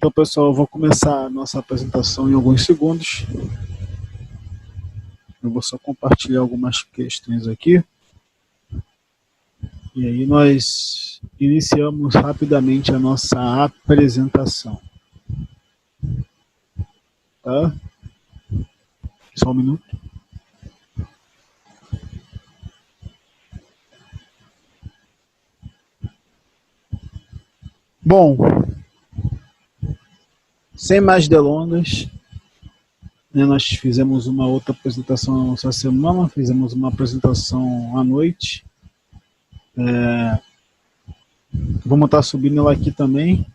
Então, pessoal, eu vou começar a nossa apresentação em alguns segundos. Eu vou só compartilhar algumas questões aqui. E aí nós iniciamos rapidamente a nossa apresentação. Tá? Só um minuto. Bom, sem mais delongas, né, nós fizemos uma outra apresentação essa semana, fizemos uma apresentação à noite. Vamos estar subindo ela aqui também.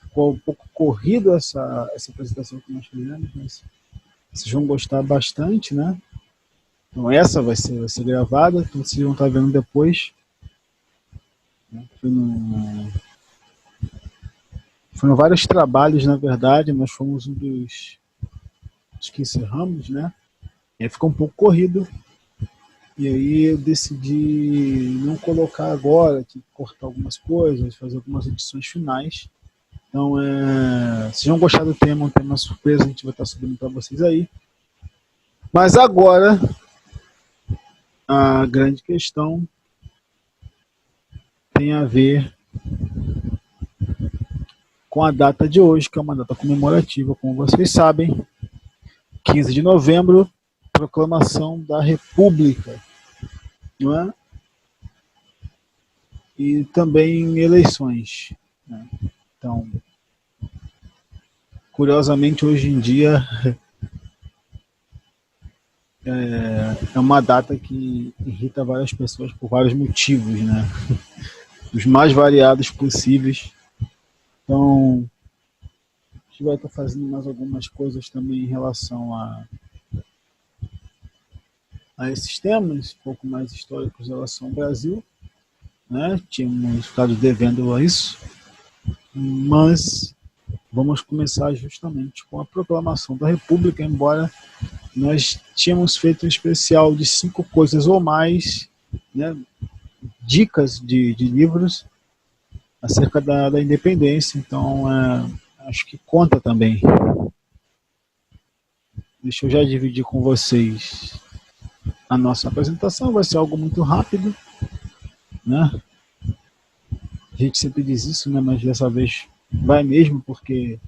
Ficou um pouco corrido essa apresentação que nós fizemos, mas vocês vão gostar bastante, né? Então essa vai ser gravada, então vocês vão estar vendo depois. Foram vários trabalhos, na verdade, nós fomos um dos que encerramos, né? E aí ficou um pouco corrido, e aí eu decidi não colocar agora, que cortar algumas coisas, fazer algumas edições finais. Então, vocês vão gostar do tema, um tema surpresa, a gente vai estar subindo para vocês aí. Mas agora, a grande questão tem a ver com a data de hoje, que é uma data comemorativa, como vocês sabem, 15 de novembro, proclamação da República, não é? E também eleições, né? Então, curiosamente, hoje em dia é uma data que irrita várias pessoas por vários motivos, né? Os mais variados possíveis. Então, a gente vai estar fazendo mais algumas coisas também em relação a esses temas, um pouco mais históricos em relação ao Brasil, né? Tínhamos ficado devendo a isso, mas vamos começar justamente com a proclamação da República, embora nós tínhamos feito um especial de 5 coisas ou mais, né? Dicas de livros acerca da independência, então acho que conta também. Deixa eu já dividir com vocês a nossa apresentação, vai ser algo muito rápido, né? A gente sempre diz isso, né? Mas dessa vez vai mesmo, porque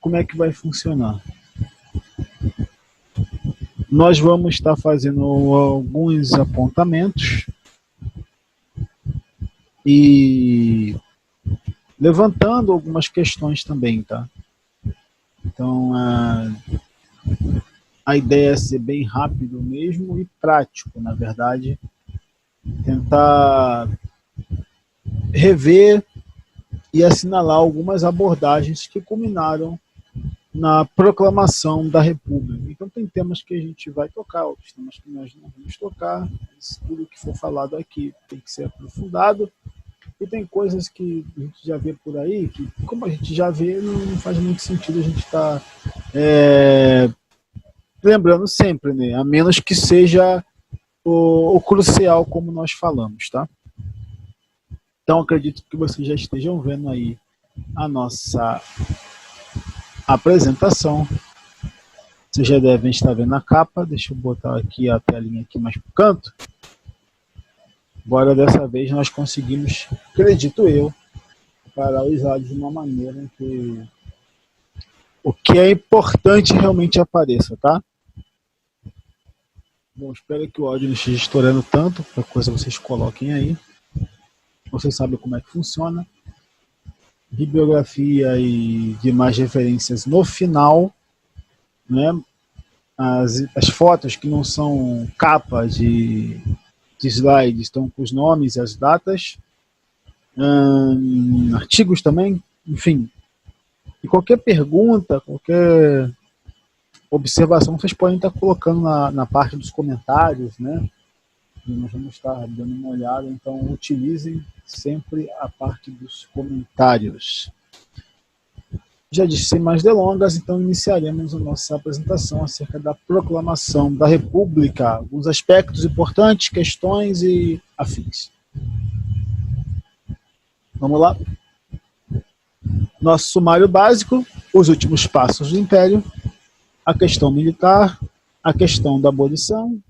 como é que vai funcionar? Nós vamos estar fazendo alguns apontamentos e levantando algumas questões também, tá? Então, a ideia é ser bem rápido mesmo e prático, na verdade. Tentar rever e assinalar algumas abordagens que culminaram na proclamação da República. Então tem temas que a gente vai tocar, outros temas que nós não vamos tocar. Tudo que for falado aqui tem que ser aprofundado. E tem coisas que a gente já vê por aí, que como a gente já vê, não faz muito sentido a gente estar lembrando sempre, né? A menos que seja o crucial, como nós falamos, tá? Então acredito que vocês já estejam vendo aí a nossa apresentação. Vocês já devem estar vendo a capa. Deixa eu botar aqui a telinha aqui mais pro canto. Agora dessa vez nós conseguimos, acredito eu, parar os áudios de uma maneira que o que é importante realmente apareça, tá? Bom, espero que o áudio não esteja estourando tanto, qualquer coisa vocês coloquem aí. Vocês sabem como é que funciona. Bibliografia e demais referências no final, né? As fotos que não são capa de slides estão com os nomes e as datas, artigos também, enfim. E qualquer pergunta, qualquer observação, vocês podem estar colocando na parte dos comentários, né? E nós vamos estar dando uma olhada, então utilizem sempre a parte dos comentários. Já disse, sem mais delongas, então iniciaremos a nossa apresentação acerca da proclamação da República, alguns aspectos importantes, questões e afins. Vamos lá? Nosso sumário básico, os últimos passos do Império, a questão militar, a questão da abolição,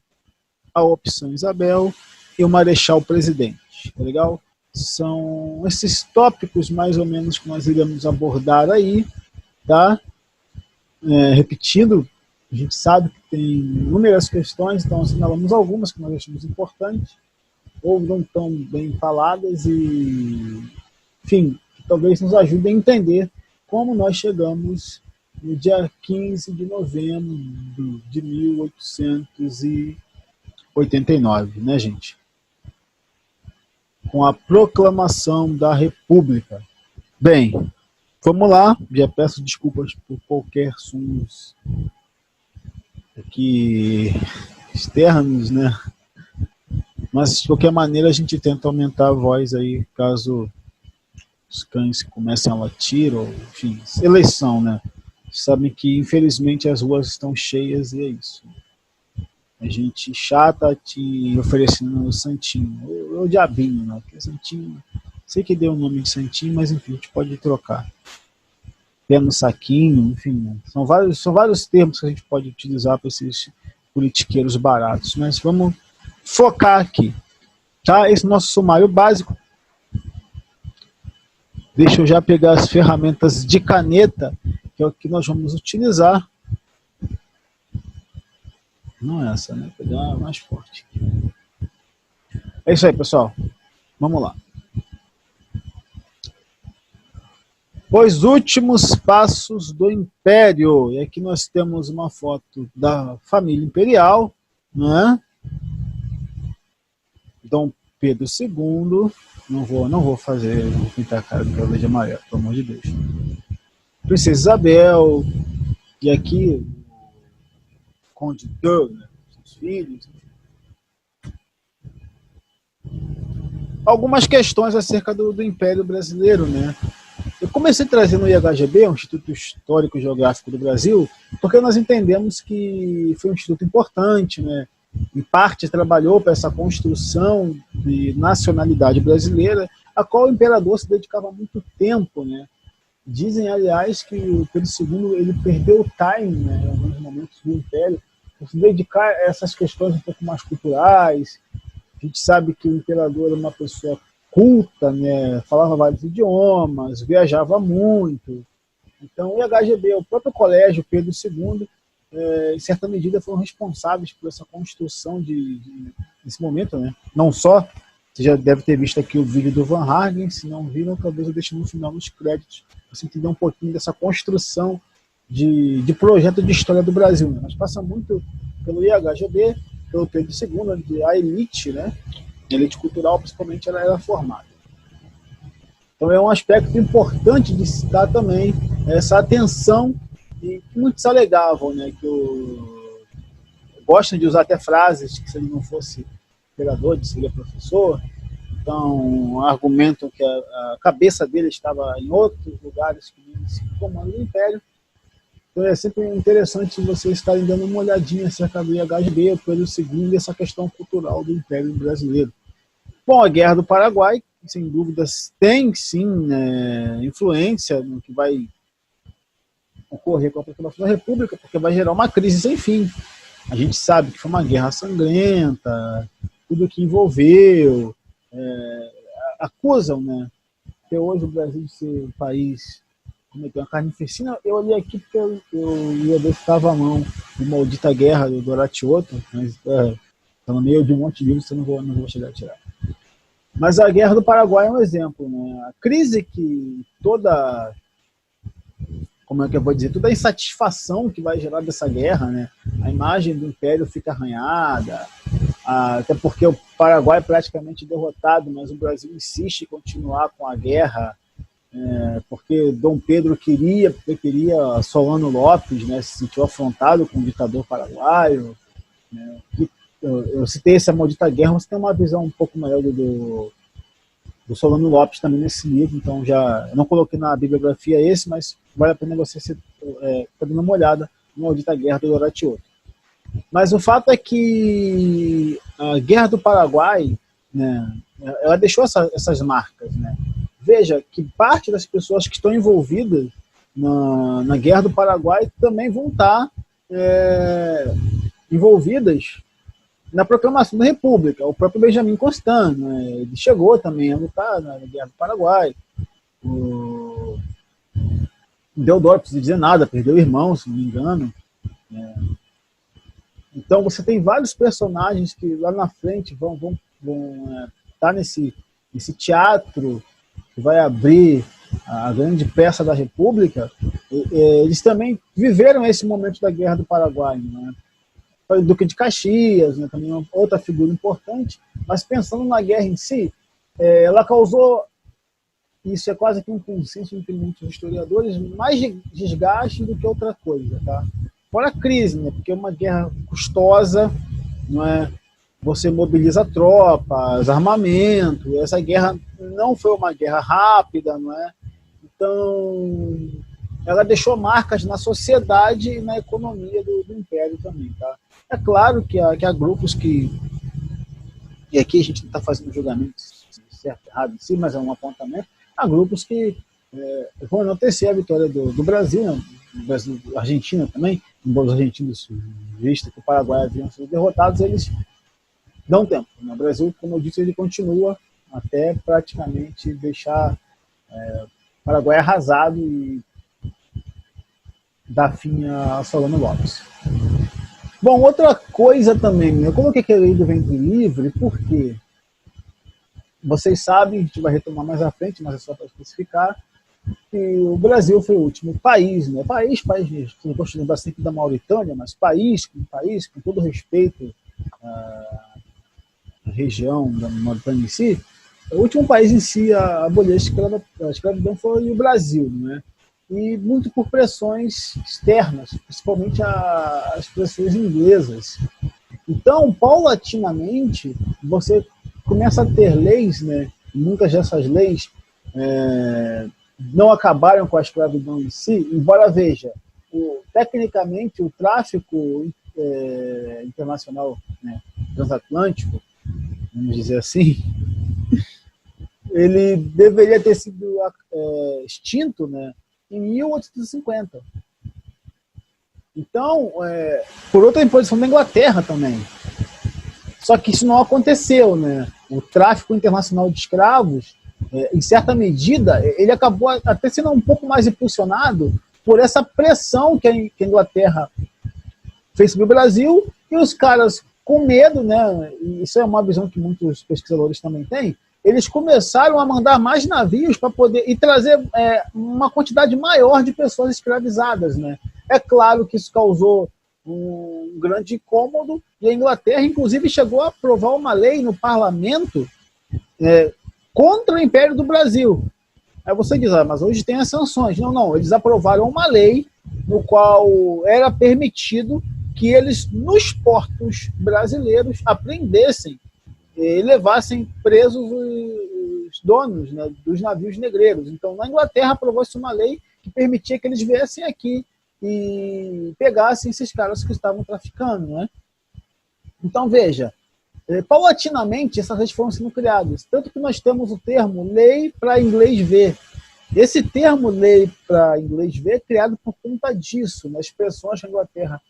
a opção Isabel e o Marechal Presidente. Tá legal? São esses tópicos mais ou menos que nós iremos abordar aí, tá? Repetindo, a gente sabe que tem inúmeras questões, então assinalamos algumas que nós achamos importantes, ou não tão bem faladas e, enfim, talvez nos ajudem a entender como nós chegamos no dia 15 de novembro de 1889, né, gente? Com a proclamação da República. Bem, vamos lá. Já peço desculpas por qualquer sons aqui externos, né? Mas, de qualquer maneira, a gente tenta aumentar a voz aí, caso os cães comecem a latir, ou, enfim, eleição, né? Sabem que, infelizmente, as ruas estão cheias e é isso. A gente chata te oferecendo o santinho, ou diabinho, né? Porque santinho, sei que deu o nome de santinho, mas, enfim, a gente pode trocar. Pé no saquinho, enfim, né? São vários termos que a gente pode utilizar para esses politiqueiros baratos, mas vamos focar aqui, tá? Esse é o nosso sumário básico. Deixa eu já pegar as ferramentas de caneta, que é o que nós vamos utilizar. Não é essa, né? Vou pegar uma mais forte. É isso aí, pessoal. Vamos lá. Os últimos passos do Império. E aqui nós temos uma foto da família imperial, né? Dom Pedro II. Não vou pintar a cara do cabelo de amarelo, pelo amor de Deus. Princesa Isabel. E aqui, Conde de, né? Seus filhos. Algumas questões acerca do Império Brasileiro, né? Eu comecei trazendo o IHGB, o Instituto Histórico e Geográfico do Brasil, porque nós entendemos que foi um instituto importante, né? Em parte trabalhou para essa construção de nacionalidade brasileira, a qual o imperador se dedicava muito tempo, né? Dizem, aliás, que o Pedro II ele perdeu o time, né, em alguns momentos do Império, por se dedicar a essas questões um pouco mais culturais. A gente sabe que o imperador era uma pessoa culta, né, falava vários idiomas, viajava muito. Então, o IHGB, o próprio colégio Pedro II, em certa medida, foram responsáveis por essa construção desse momento, né? Não só, você já deve ter visto aqui o vídeo do Van Hagen, se não viram, talvez eu deixe no final nos créditos, para você entender um pouquinho dessa construção de projeto de história do Brasil, né? Mas passa muito pelo IHGB, pelo Pedro II, onde a elite, né? A elite cultural, principalmente, ela era formada. Então é um aspecto importante de citar também essa atenção, e muitos alegavam, né, que gostam de usar até frases que se ele não fosse imperador, seria professor. Então argumentam que a cabeça dele estava em outros lugares que nem comando do Império. Então é sempre interessante vocês estarem dando uma olhadinha acerca do IHGB, pelo segundo, essa questão cultural do Império Brasileiro. Bom, a Guerra do Paraguai, sem dúvidas, tem sim, né, influência no que vai ocorrer com a proclamação da República, porque vai gerar uma crise sem fim. A gente sabe que foi uma guerra sangrenta, tudo que envolveu, acusam, né, até hoje o Brasil de ser um país como é que é, uma carnificina. Eu olhei aqui porque eu ia ver se estava à mão de maldita guerra do Doratioto, mas está no meio de um monte de livros, eu não vou chegar a tirar. Mas a Guerra do Paraguai é um exemplo, né? A crise que toda, como é que eu vou dizer, toda a insatisfação que vai gerar dessa guerra, né? A imagem do Império fica arranhada, até porque o Paraguai é praticamente derrotado, mas o Brasil insiste em continuar com a guerra, porque Dom Pedro queria Solano Lopes, né? Se sentiu afrontado com o ditador paraguaio, né? Eu citei essa maldita guerra, você tem uma visão um pouco maior do Solano Lopes também nesse livro, então eu não coloquei na bibliografia esse, mas vale a pena você estar dando uma olhada na maldita guerra do Doratioto. Mas o fato é que a Guerra do Paraguai, né, ela deixou essas marcas, né? veja que parte das pessoas que estão envolvidas na Guerra do Paraguai também vão estar envolvidas na proclamação da República. O próprio Benjamin Constant, né, ele chegou também a lutar na Guerra do Paraguai. O Deodoro, não precisa dizer nada, perdeu o irmão, se não me engano. Então você tem vários personagens que lá na frente vão estar nesse teatro que vai abrir a grande peça da República. Eles também viveram esse momento da Guerra do Paraguai, né? O Duque de Caxias, né, também é outra figura importante, mas pensando na guerra em si, ela causou, isso é quase que um consenso entre muitos historiadores, mais desgaste do que outra coisa, tá? Fora a crise, né, porque é uma guerra custosa, não é? Você mobiliza tropas, armamento, essa guerra não foi uma guerra rápida, não é? Então, ela deixou marcas na sociedade e na economia do Império também, tá? É claro que há grupos que... E aqui a gente não está fazendo julgamento certo, errado em si, mas é um apontamento. Há grupos que vão enaltecer a vitória do Brasil, né? Brasil, Argentina também, embora os argentinos, visto que o Paraguai haviam sido derrotados, eles dão tempo. O Brasil, como eu disse, ele continua até praticamente deixar o Paraguai arrasado e dar fim a Solano Lopes. Bom, outra coisa também, eu coloquei que é lei do ventre livre, porque vocês sabem, a gente vai retomar mais à frente, mas é só para especificar, que o Brasil foi o último país, né? País, eu gosto de lembrar sempre da Mauritânia, mas país, com todo respeito à região da Mauritânia em si, o último país em si a abolir a escravidão foi o Brasil, né? E muito por pressões externas, principalmente as pressões inglesas. Então, paulatinamente, você começa a ter leis, né? Muitas dessas leis não acabaram com a escravidão em si, embora, veja, tecnicamente o tráfico internacional, né, transatlântico, vamos dizer assim, ele deveria ter sido extinto, né, em 1850. Então, por outra imposição da Inglaterra também. Só que isso não aconteceu, né? O tráfico internacional de escravos, em certa medida, ele acabou até sendo um pouco mais impulsionado por essa pressão que a Inglaterra fez sobre o Brasil, e os caras, com medo, né? E isso é uma visão que muitos pesquisadores também têm, eles começaram a mandar mais navios para poder e trazer uma quantidade maior de pessoas escravizadas, né? É claro que isso causou um grande incômodo, e a Inglaterra, inclusive, chegou a aprovar uma lei no parlamento contra o Império do Brasil. Aí você diz, mas hoje tem as sanções. Não, eles aprovaram uma lei no qual era permitido que eles, nos portos brasileiros, apreendessem e levassem presos os donos, né, dos navios negreiros. Então, na Inglaterra, aprovou-se uma lei que permitia que eles viessem aqui e pegassem esses caras que estavam traficando, né? Então, veja, paulatinamente essas leis foram sendo criadas, tanto que nós temos o termo lei para inglês ver. Esse termo lei para inglês ver é criado por conta disso, nas expressões que a Inglaterra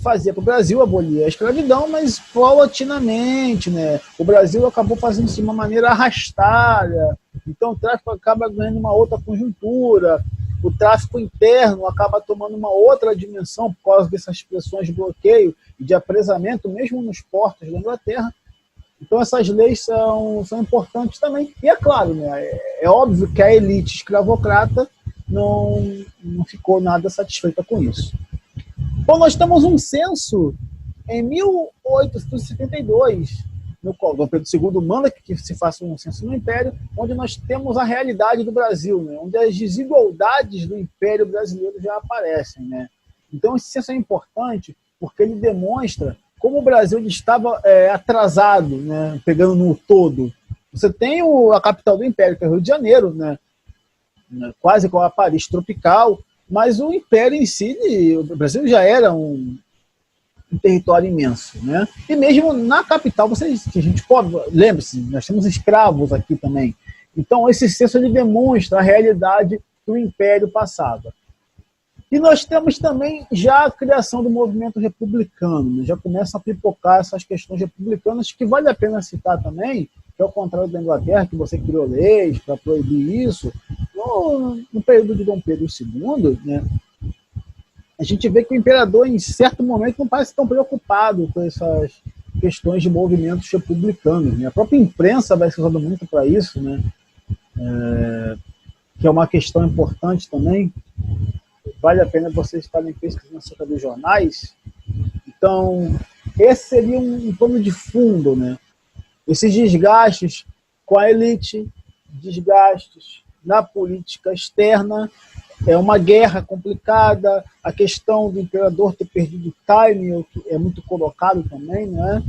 fazia para o Brasil, abolir a escravidão, mas paulatinamente, né? O Brasil acabou fazendo isso de uma maneira arrastada, então o tráfico acaba ganhando uma outra conjuntura, o tráfico interno acaba tomando uma outra dimensão por causa dessas pressões de bloqueio e de apresamento, mesmo nos portos da Inglaterra. Então essas leis são importantes também. E é claro, né, é óbvio que a elite escravocrata não ficou nada satisfeita com isso. Bom, nós temos um censo em 1872, no qual Dom Pedro II manda que se faça um censo no Império, onde nós temos a realidade do Brasil, né, onde as desigualdades do Império brasileiro já aparecem, né. Então esse censo é importante porque ele demonstra como o Brasil estava atrasado, né, pegando no todo. Você tem a capital do Império, que é o Rio de Janeiro, né, quase com a Paris tropical, mas o Império em si, o Brasil já era um território imenso, né? E mesmo na capital, a gente pode, lembre-se, nós temos escravos aqui também. Então, esse censo ele demonstra a realidade que o Império passava. E nós temos também já a criação do movimento republicano, né? Já começam a pipocar essas questões republicanas, que vale a pena citar também, que ao contrário da Inglaterra, que você criou leis para proibir isso, no período de Dom Pedro II, né, a gente vê que o imperador, em certo momento, não parece tão preocupado com essas questões de movimentos republicanos, né? A própria imprensa vai se usando muito para isso, né? Que é uma questão importante também. Vale a pena vocês estarem pesquisando acerca dos jornais. Então, esse seria um pano de fundo, né? Esses desgastes com a elite, desgastes na política externa, é uma guerra complicada, a questão do imperador ter perdido o time é muito colocado também, né?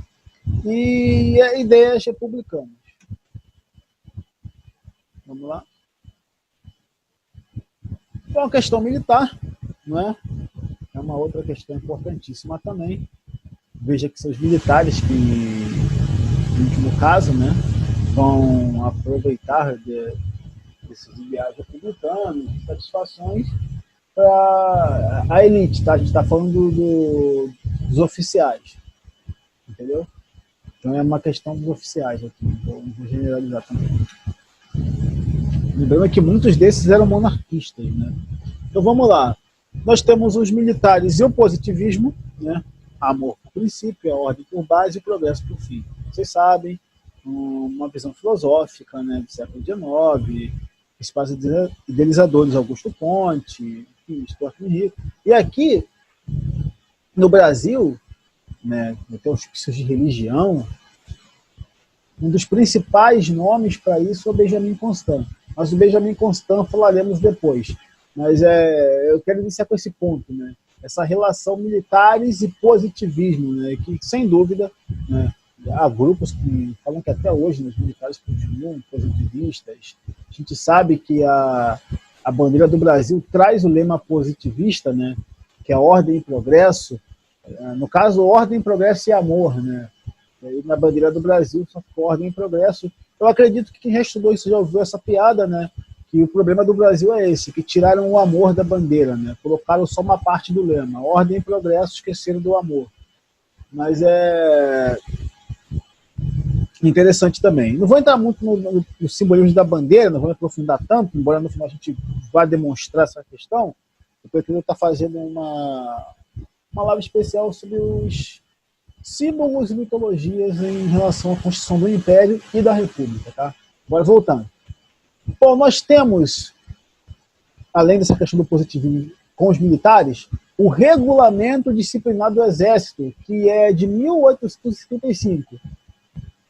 E ideias republicanas. Vamos lá. É uma questão militar, não é? É uma outra questão importantíssima também. Veja que são os militares que, no último caso, né, vão aproveitar desses ideais republicanos, de satisfações para a elite, tá? A gente está falando dos oficiais, entendeu? Então é uma questão dos oficiais aqui, não vou generalizar também. Lembrando que muitos desses eram monarquistas, né? Então vamos lá. Nós temos os militares e o positivismo, né? Amor por princípio, a ordem por base e o progresso por fim. Vocês sabem, uma visão filosófica, né, do século XIX, principais idealizadores, Augusto Conte, Stuart Henrique. E aqui, no Brasil, né, tem os picos de religião, um dos principais nomes para isso é o Benjamin Constant. Mas o Benjamin Constant falaremos depois. Mas eu quero iniciar com esse ponto, né? Essa relação militares e positivismo, né? Que, sem dúvida, né, há grupos que falam que até hoje, né, os militares continuam positivistas. A gente sabe que a bandeira do Brasil traz o lema positivista, né? Que é ordem e progresso. No caso, ordem, progresso e amor, né? E na bandeira do Brasil só ficou ordem e progresso. Eu acredito que quem já estudou isso já ouviu essa piada, né? Que o problema do Brasil é esse, que tiraram o amor da bandeira, né? Colocaram só uma parte do lema, ordem e progresso, esqueceram do amor. Mas é interessante também. Não vou entrar muito no simbolismo da bandeira, não vou me aprofundar tanto, embora no final a gente vá demonstrar essa questão. Eu pretendo estar fazendo uma live especial sobre os símbolos e mitologias em relação à construção do Império e da República, tá? Agora voltando. Bom, nós temos, além dessa questão do positivismo com os militares, o regulamento disciplinar do Exército, que é de 1875.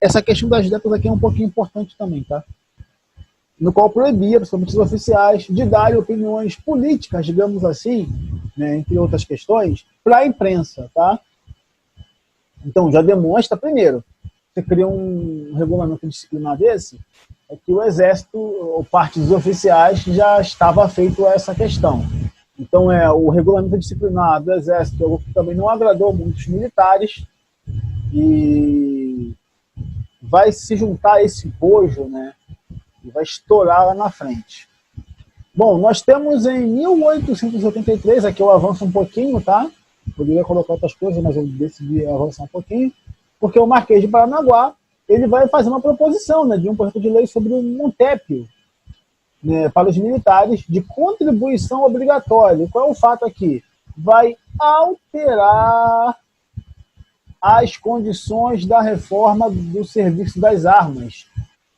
Essa questão das datas aqui é um pouquinho importante também, tá? No qual proibia, principalmente os oficiais, de darem opiniões políticas, digamos assim, né, entre outras questões, para a imprensa, tá? Então, já demonstra, primeiro, você cria um regulamento disciplinar desse, é que o Exército, ou parte dos oficiais, já estava feito a essa questão. Então, o regulamento disciplinar do Exército é algo que também não agradou muitos militares e vai se juntar a esse bojo, né, e vai estourar lá na frente. Bom, nós temos em 1883, aqui eu avanço um pouquinho, tá? Poderia colocar outras coisas, mas eu decidi avançar um pouquinho, porque o Marquês de Paranaguá ele vai fazer uma proposição, né, de um projeto de lei sobre o Montépio, né, para os militares de contribuição obrigatória. E qual é o fato aqui? Vai alterar as condições da reforma do serviço das armas.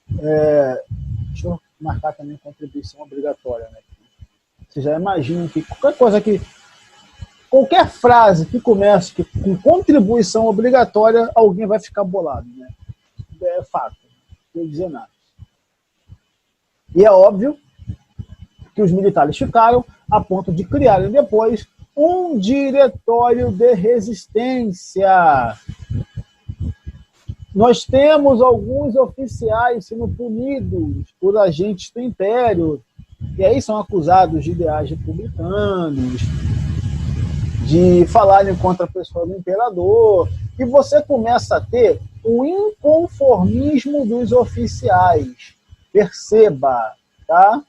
Deixa eu marcar também contribuição obrigatória, né? Você já imagina que qualquer frase que comece com contribuição obrigatória, alguém vai ficar bolado, né? É fato, não vou dizer nada. E é óbvio que os militares ficaram a ponto de criarem depois um diretório de resistência. Nós temos alguns oficiais sendo punidos por agentes do Império, e aí são acusados de ideais republicanos, de falarem contra a pessoa do imperador, e você começa a ter o inconformismo dos oficiais. Perceba, tá?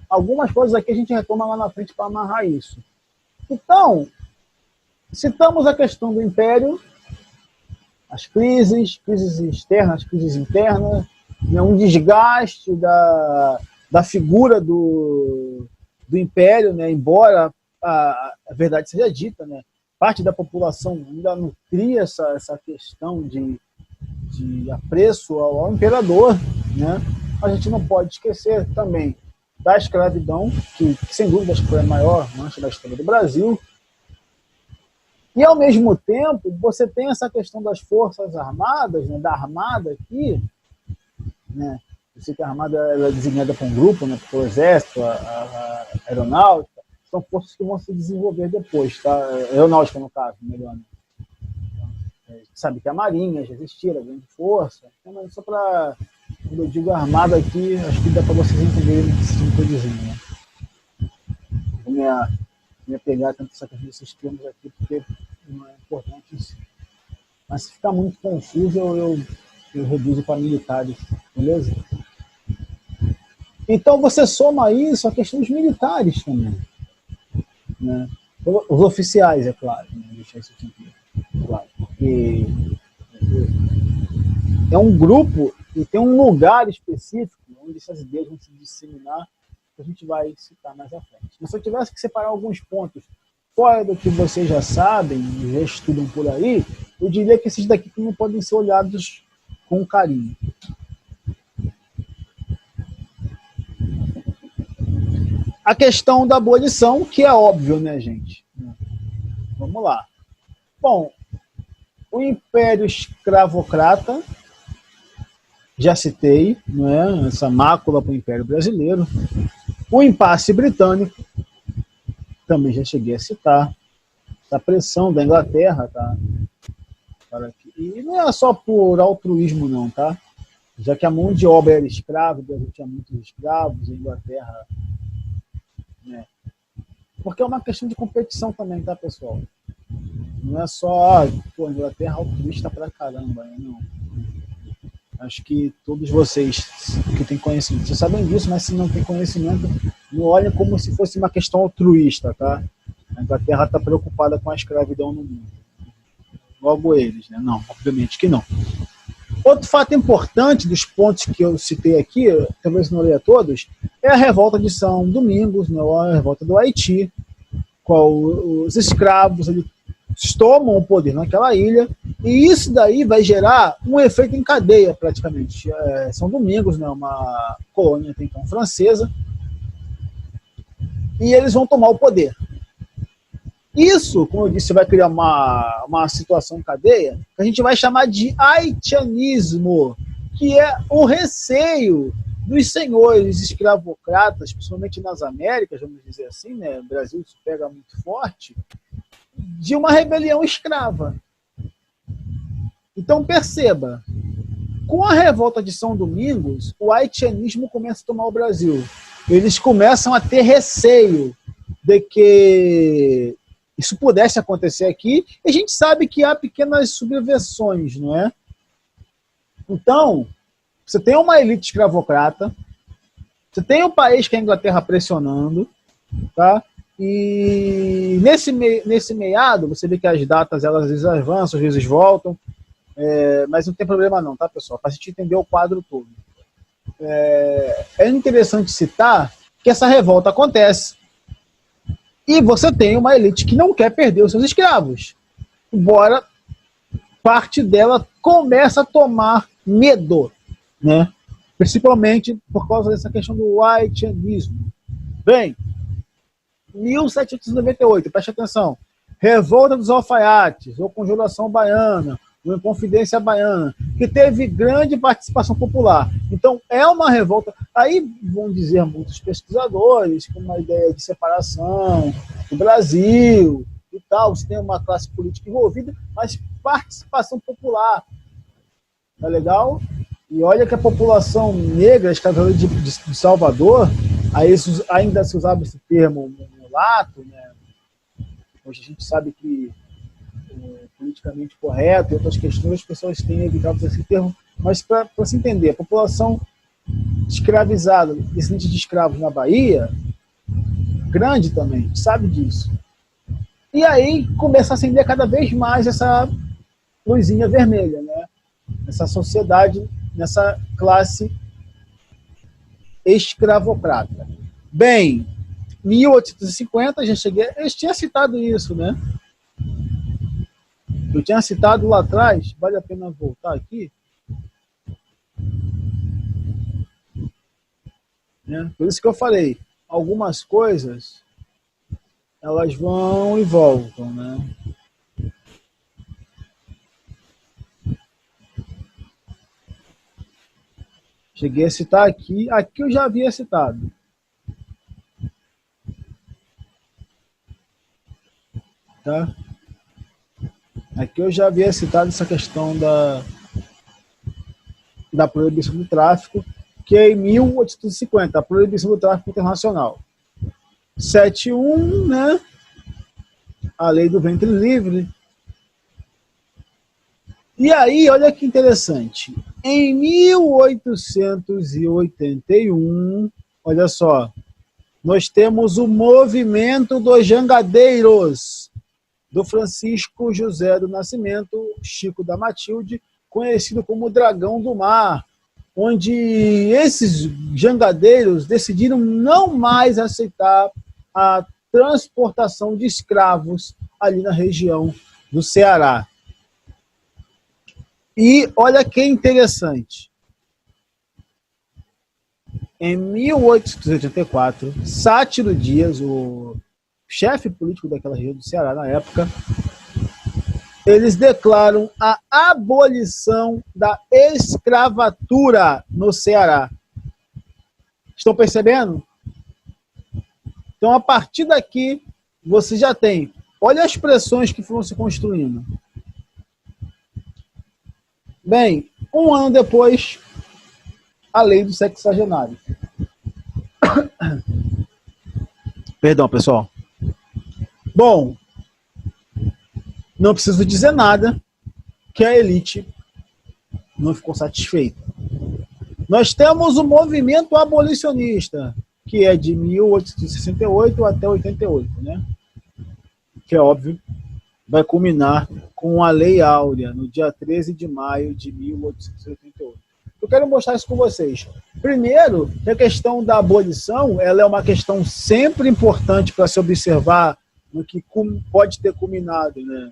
Algumas coisas aqui a gente retoma lá na frente para amarrar isso. Então, citamos a questão do Império, as crises externas, crises internas, né, um desgaste da figura do Império, né, embora a verdade seja dita, né, parte da população ainda nutria essa questão de apreço ao imperador, né? A gente não pode esquecer também da escravidão, que sem dúvida foi a maior mancha da história do Brasil. E, ao mesmo tempo, você tem essa questão das Forças Armadas, né, da Armada aqui, né? Eu sei que a Armada é designada por um grupo, né, por Exército, a Aeronáutica, são forças que vão se desenvolver depois, tá? Aeronáutica, no caso, melhor. Sabe que a Marinha já existia, a grande força, mas só para, quando eu digo Armada aqui, acho que dá para vocês entenderem o que eu estou dizendo, né? Me apegar tanto essa questão desses termos aqui, porque não é importante isso. Mas se ficar muito confuso, eu reduzo para militares, beleza? Então você soma isso a questão dos militares também, né? Os oficiais, é claro, né? Deixar isso aqui claro, porque é um grupo e tem um lugar específico onde essas ideias vão se disseminar, que a gente vai citar mais à frente. Mas se eu tivesse que separar alguns pontos fora do que vocês já sabem, já estudam por aí, eu diria que esses daqui não podem ser olhados com carinho. A questão da abolição, que é óbvio, né, gente? Vamos lá. Bom, o Império Escravocrata, já citei, não é? Essa mácula para o Império Brasileiro. O impasse britânico, também já cheguei a citar. A pressão da Inglaterra, tá? E não é só por altruísmo, não, tá? Já que a mão de obra era escrava, o Brasil tinha muitos escravos, a Inglaterra, né? Porque é uma questão de competição também, tá, pessoal? Não é só, pô, a Inglaterra é altruísta pra caramba, né? Não. Acho que todos vocês que têm conhecimento, vocês sabem disso, mas se não tem conhecimento, não olhem como se fosse uma questão altruísta, tá? A Inglaterra está preocupada com a escravidão no mundo. Logo eles, né? Não, obviamente que não. Outro fato importante dos pontos que eu citei aqui, talvez não leia todos, é a revolta de São Domingos, né? A revolta do Haiti, qual os escravos eles tomam o poder naquela ilha, e isso daí vai gerar um efeito em cadeia, praticamente. São Domingos, né? Uma colônia até então francesa, e eles vão tomar o poder. Isso, como eu disse, vai criar uma situação em cadeia que a gente vai chamar de haitianismo, que é o receio dos senhores escravocratas, principalmente nas Américas, vamos dizer assim, né? O Brasil se pega muito forte, de uma rebelião escrava. Então perceba, com a revolta de São Domingos, o haitianismo começa a tomar o Brasil. Eles começam a ter receio de que isso pudesse acontecer aqui, e a gente sabe que há pequenas subversões, não é? Então, você tem uma elite escravocrata, você tem um país que é a Inglaterra pressionando, tá? E nesse meado, você vê que as datas elas às vezes avançam, às vezes voltam, mas não tem problema não, tá, pessoal? Para a gente entender o quadro todo. É interessante citar que essa revolta acontece. E você tem uma elite que não quer perder os seus escravos. Embora parte dela comece a tomar medo, né? Principalmente por causa dessa questão do haitianismo. Bem, 1798, preste atenção. Revolta dos Alfaiates, ou Conjuração Baiana, ou Inconfidência Baiana, que teve grande participação popular. Então, é uma revolta. Aí vão dizer muitos pesquisadores com uma ideia de separação do Brasil e tal. Você tem uma classe política envolvida, mas participação popular. Tá legal? E olha que a população negra, escravocrata de Salvador, aí ainda se usava esse termo mulato, né? Hoje a gente sabe que politicamente correto e outras questões, as pessoas têm evitado esse termo, mas para se entender, a população escravizado, descendente de escravos na Bahia, grande também, sabe disso. E aí começa a acender cada vez mais essa luzinha vermelha, né? Nessa sociedade, nessa classe escravocrata. Bem, 1850, já cheguei, eu tinha citado isso, né? Eu tinha citado lá atrás, vale a pena voltar aqui, né? Por isso que eu falei, algumas coisas, elas vão e voltam, né? Cheguei a citar aqui, aqui eu já havia citado. Tá? Aqui eu já havia citado essa questão da proibição do tráfico, que é em 1850, a proibição do tráfico internacional. 71, né? A lei do ventre livre. E aí, olha que interessante. Em 1881, olha só, nós temos o movimento dos jangadeiros, do Francisco José do Nascimento, Chico da Matilde, conhecido como Dragão do Mar, onde esses jangadeiros decidiram não mais aceitar a transportação de escravos ali na região do Ceará. E olha que interessante. Em 1884, Sátiro Dias, o chefe político daquela região do Ceará na época, eles declaram a abolição da escravatura no Ceará. Estão percebendo? Então, a partir daqui, você já tem. Olha as pressões que foram se construindo. Bem, um ano depois, a lei do sexagenário. Perdão, pessoal. Bom, não preciso dizer nada que a elite não ficou satisfeita. Nós temos o movimento abolicionista, que é de 1868 até 88, né? Que é óbvio, vai culminar com a Lei Áurea, no dia 13 de maio de 1888. Eu quero mostrar isso com vocês. Primeiro, que a questão da abolição, ela é uma questão sempre importante para se observar no que pode ter culminado, né?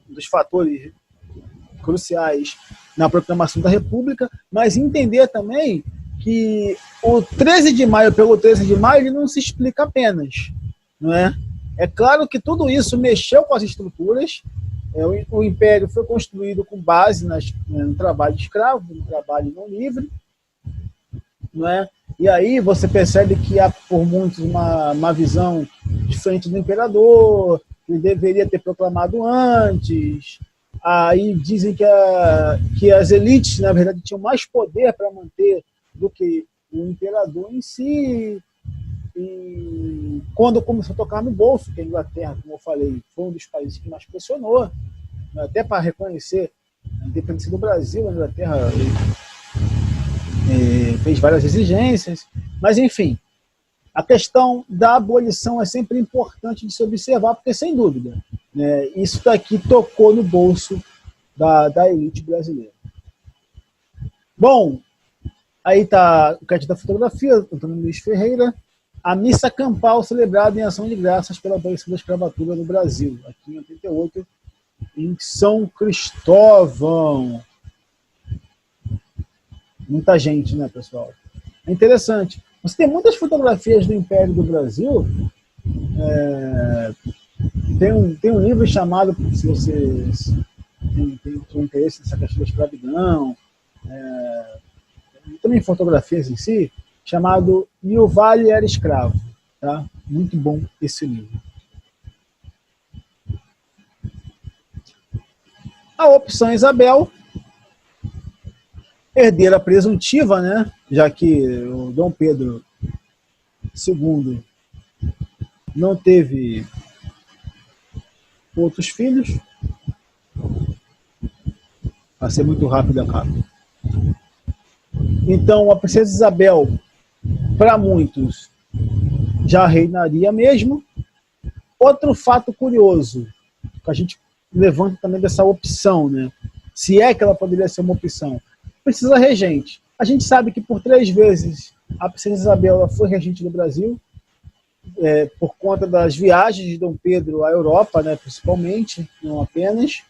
Dos fatores cruciais na proclamação da República, mas entender também que o 13 de maio pelo 13 de maio ele não se explica apenas, não é? É claro que tudo isso mexeu com as estruturas, o Império foi construído com base no trabalho escravo, no trabalho não livre, não é? E aí você percebe que há por muitos uma visão diferente do imperador, que deveria ter proclamado antes. Aí dizem que as elites, na verdade, tinham mais poder para manter do que o imperador em si. E quando começou a tocar no bolso, que a Inglaterra, como eu falei, foi um dos países que mais pressionou, até para reconhecer a independência do Brasil, a Inglaterra fez várias exigências, mas enfim, a questão da abolição é sempre importante de se observar, porque sem dúvida, né, isso daqui tocou no bolso da elite brasileira. Bom, aí está o crédito da fotografia, Antônio Luiz Ferreira, a missa campal celebrada em ação de graças pela abolição da escravatura no Brasil, aqui em 88, em São Cristóvão. Muita gente, né, pessoal? É interessante. Você tem muitas fotografias do Império do Brasil. Tem um livro chamado, se vocês têm interesse nessa questão da escravidão, também fotografias em si, chamado E o Vale Era Escravo. Tá? Muito bom esse livro. A opção Isabel, herdeira presuntiva, né? Já que o Dom Pedro II não teve outros filhos. Vai ser muito rápido a capa. Então, a princesa Isabel, para muitos, já reinaria mesmo. Outro fato curioso, que a gente levanta também dessa opção, né? Se é que ela poderia ser uma opção. Precisa regente. A gente sabe que por 3 vezes a princesa Isabel ela foi regente do Brasil, por conta das viagens de Dom Pedro à Europa, né, principalmente, não apenas.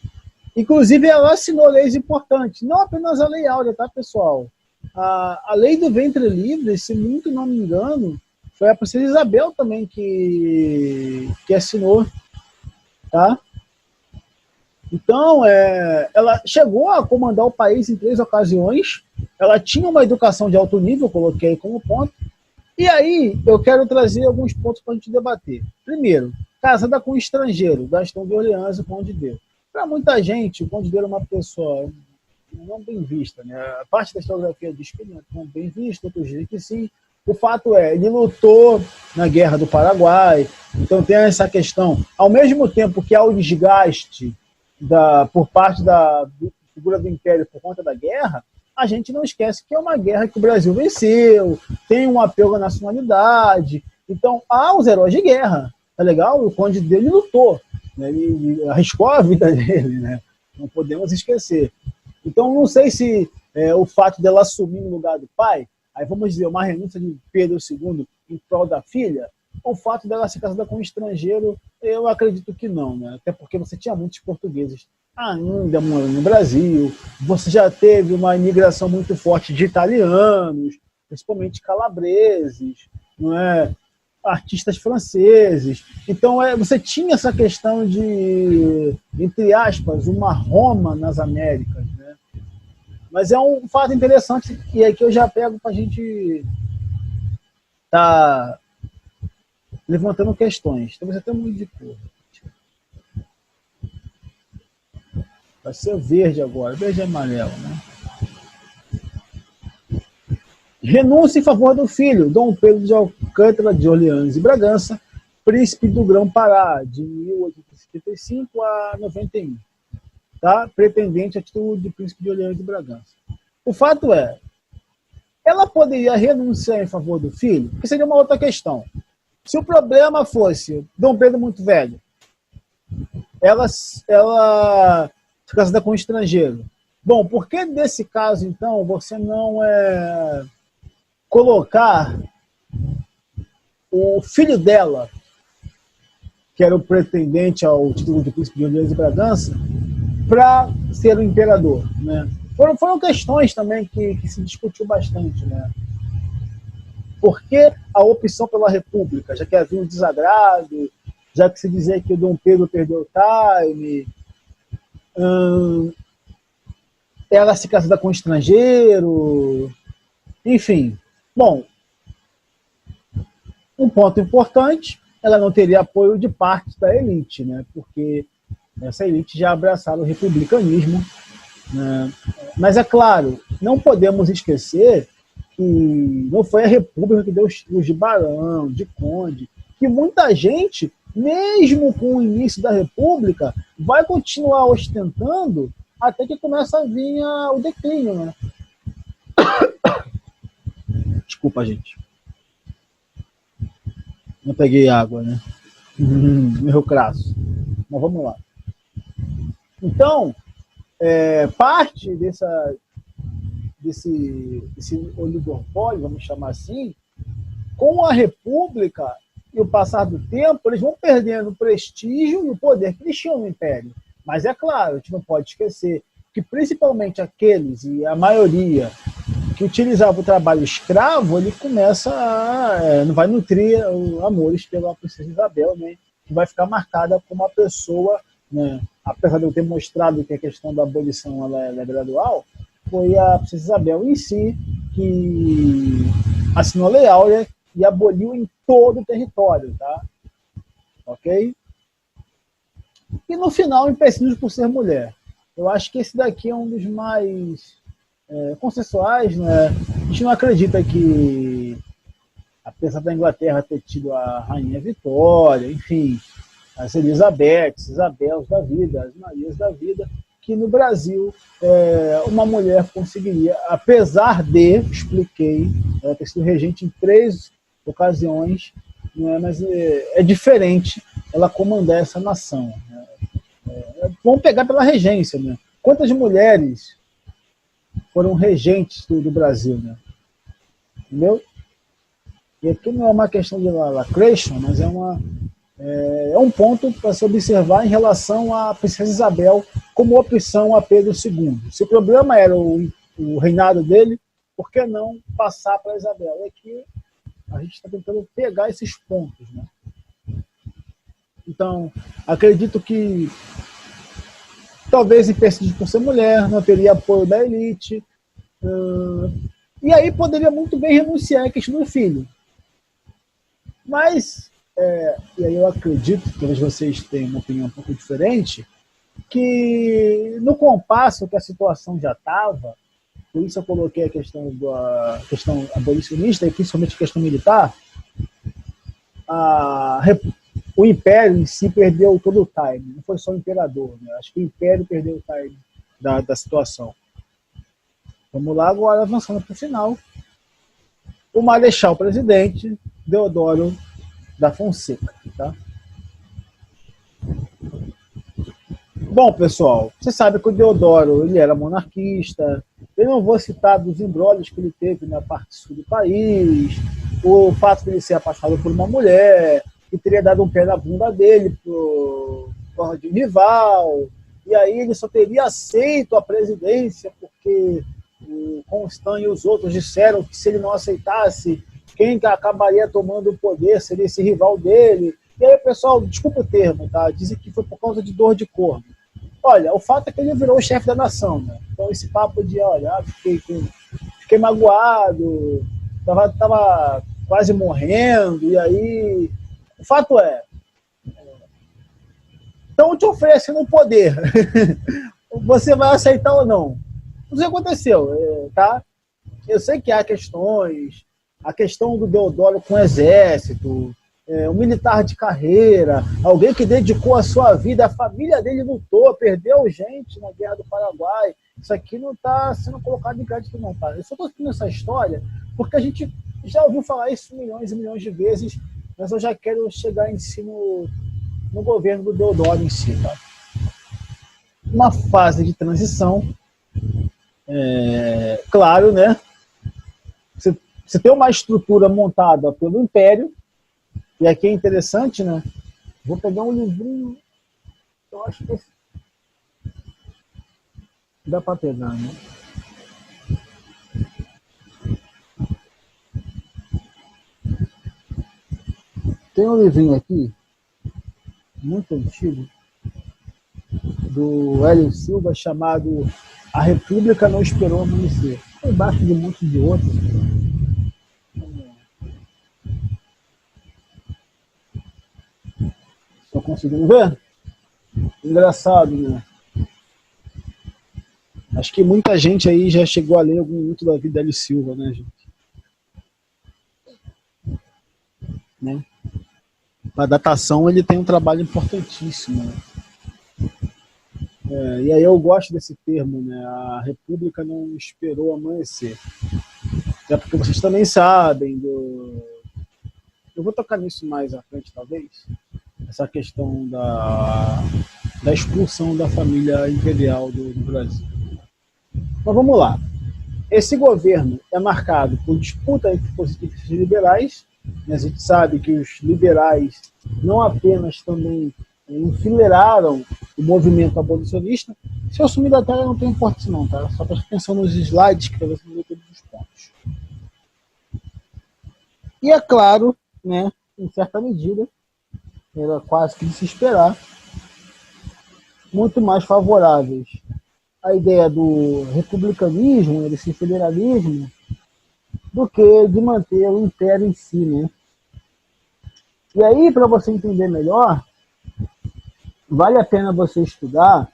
Inclusive, ela assinou leis importantes, não apenas a Lei Áurea, tá, pessoal? A Lei do Ventre Livre, se muito não me engano, foi a princesa Isabel também que assinou, tá? Então, ela chegou a comandar o país em 3 ocasiões, ela tinha uma educação de alto nível, coloquei como ponto, e aí eu quero trazer alguns pontos para a gente debater. Primeiro, casada com um estrangeiro, Gastão de Orleans e Conde de. Para muita gente, o Conde de era uma pessoa não bem vista, né? A parte da historiografia diz que ele não é bem visto, outros dizem que sim. O fato é, ele lutou na Guerra do Paraguai, então tem essa questão. Ao mesmo tempo que há o desgaste por parte da figura do Império por conta da guerra, a gente não esquece que é uma guerra que o Brasil venceu, tem um apelo à nacionalidade, então há os heróis de guerra, tá legal? O Conde dele lutou, né? Ele arriscou a vida dele, né? Não podemos esquecer. Então não sei se o fato dela assumir no lugar do pai, aí vamos dizer, uma renúncia de Pedro II em prol da filha, o fato dela ser casada com um estrangeiro, eu acredito que não, né? Até porque você tinha muitos portugueses ainda morando no Brasil, você já teve uma imigração muito forte de italianos, principalmente calabreses, não é? Artistas franceses. Então você tinha essa questão de, entre aspas, uma Roma nas Américas, né? Mas é um fato interessante e aqui eu já pego para a gente tá levantando questões. Talvez até muito de cor. Vai ser verde agora, verde e amarelo, né? Renúncia em favor do filho, Dom Pedro de Alcântara de Orleans e Bragança, príncipe do Grão-Pará, de 1875 a 91. Tá? Pretendente a título de príncipe de Orleans e Bragança. O fato é, ela poderia renunciar em favor do filho? Porque seria uma outra questão. Se o problema fosse Dom Pedro muito velho, ela se casada com um estrangeiro. Bom, por que nesse caso, então, você não colocar o filho dela, que era o pretendente ao título de príncipe de Orleans e Bragança, para ser o imperador, né? Foram questões também que se discutiu bastante, né? Por que a opção pela República? Já que havia um desagrado, já que se dizia que o Dom Pedro perdeu o time, ela se casada com um estrangeiro, enfim. Bom, um ponto importante, ela não teria apoio de parte da elite, né? Porque essa elite já abraçaram o republicanismo, né? Mas é claro, não podemos esquecer que não foi a República que deu os títulos de barão, de conde, que muita gente, mesmo com o início da República, vai continuar ostentando até que começa a vir o declínio, né? Desculpa, gente. Não peguei água, né? Erro crasso. Mas vamos lá. Então, parte desse oligopólio, vamos chamar assim, com a República e o passar do tempo, eles vão perdendo o prestígio e o poder que eles tinham no Império. Mas é claro, a gente não pode esquecer que principalmente aqueles, e a maioria, que utilizava o trabalho escravo, ele começa não vai nutrir amores pela princesa Isabel, né? Que vai ficar marcada como uma pessoa, né? Apesar de eu ter mostrado que a questão da abolição ela é gradual, foi a princesa Isabel em si que assinou a Lei Áurea e aboliu em todo o território, tá? Ok? E no final, empecilhos por ser mulher. Eu acho que esse daqui é um dos mais consensuais, né? A gente não acredita que, apesar da Inglaterra ter tido a Rainha Vitória, enfim, as Elizabeths, Isabels da vida, as Marias da vida, que no Brasil uma mulher conseguiria, apesar de, expliquei, ela ter sido regente em 3 ocasiões, né, mas é diferente ela comandar essa nação. Né? Vamos pegar pela regência. Né? Quantas mulheres foram regentes do Brasil? Né? Entendeu? E aqui não é uma questão de lacration, mas é um ponto para se observar em relação à princesa Isabel como opção a Pedro II. Se o problema era o reinado dele, por que não passar para Isabel? É que a gente está tentando pegar esses pontos. Né? Então, acredito que talvez impedido por ser mulher, não teria apoio da elite, e aí poderia muito bem renunciar à questão do filho. Mas, e aí eu acredito, talvez vocês tenham uma opinião um pouco diferente, que no compasso que a situação já estava, por isso eu coloquei a questão abolicionista e principalmente a questão militar, o Império em si perdeu todo o time, não foi só o imperador, né? Acho que o Império perdeu o time da situação. Vamos lá agora, avançando para o final. O Marechal Presidente Deodoro da Fonseca. Tá? Bom, pessoal, você sabe que o Deodoro ele era monarquista. Eu não vou citar dos embrólios que ele teve na parte sul do país, o fato de ele ser apaixonado por uma mulher, que teria dado um pé na bunda dele por de um rival, e aí ele só teria aceito a presidência porque o Constant e os outros disseram que se ele não aceitasse, quem acabaria tomando o poder seria esse rival dele. E aí o pessoal, desculpa o termo, tá? Dizem que foi por causa de dor de corno. Olha, o fato é que ele virou o chefe da nação, né? Então esse papo de, olha, fiquei magoado, tava quase morrendo, e aí... O fato estão te oferecendo um poder. Você vai aceitar ou não? Isso aconteceu, tá? Eu sei que há questões, a questão do Deodoro com o exército, um militar de carreira, alguém que dedicou a sua vida, a família dele lutou, perdeu gente na Guerra do Paraguai. Isso aqui não está sendo colocado em crédito, não, tá? Eu só estou escrevendo essa história porque a gente já ouviu falar isso milhões e milhões de vezes, mas eu já quero chegar em si no governo do Deodoro em si, tá? Uma fase de transição, claro, né? Você tem uma estrutura montada pelo Império, e aqui é interessante, né? Vou pegar um livrinho, eu acho que dá para pegar, né? Tem um livrinho aqui, muito antigo, do Hélio Silva, chamado A República Não Esperou Amanhecer. Foi embaixo de um monte de outros. Estou conseguindo ver? Engraçado, né? Acho que muita gente aí já chegou a ler algum minuto da vida de Hélio Silva, né, gente? Né? A datação ele tem um trabalho importantíssimo. Né? E aí eu gosto desse termo, né? A República não esperou amanhecer. É porque vocês também sabem eu vou tocar nisso mais à frente, talvez. Essa questão da expulsão da família imperial do Brasil. Mas vamos lá. Esse governo é marcado por disputa entre positivos e liberais. A gente sabe que os liberais não apenas também enfileiraram o movimento abolicionista. Se eu sumir da tela, não tem importância não, tá? Só presta atenção nos slides, que talvez não dê todos os pontos. E é claro, né, em certa medida, era quase que de se esperar, muito mais favoráveis à ideia do republicanismo, desse federalismo, do que de manter o império em si, né? E aí, para você entender melhor, vale a pena você estudar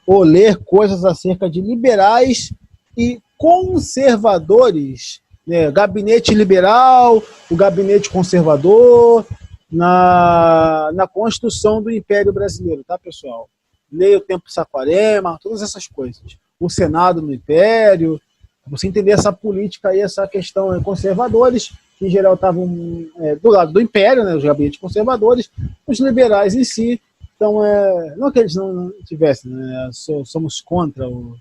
ou ler coisas acerca de liberais e conservadores, né? Gabinete liberal, o gabinete conservador, na construção do Império Brasileiro, tá, pessoal? Lei o Tempo Saquarema, todas essas coisas. O Senado no Império, você entender essa política aí, essa questão conservadores, que em geral estavam do lado do Império, né, os gabinetes conservadores, os liberais em si. Então, não que eles não tivessem, né, somos contra o...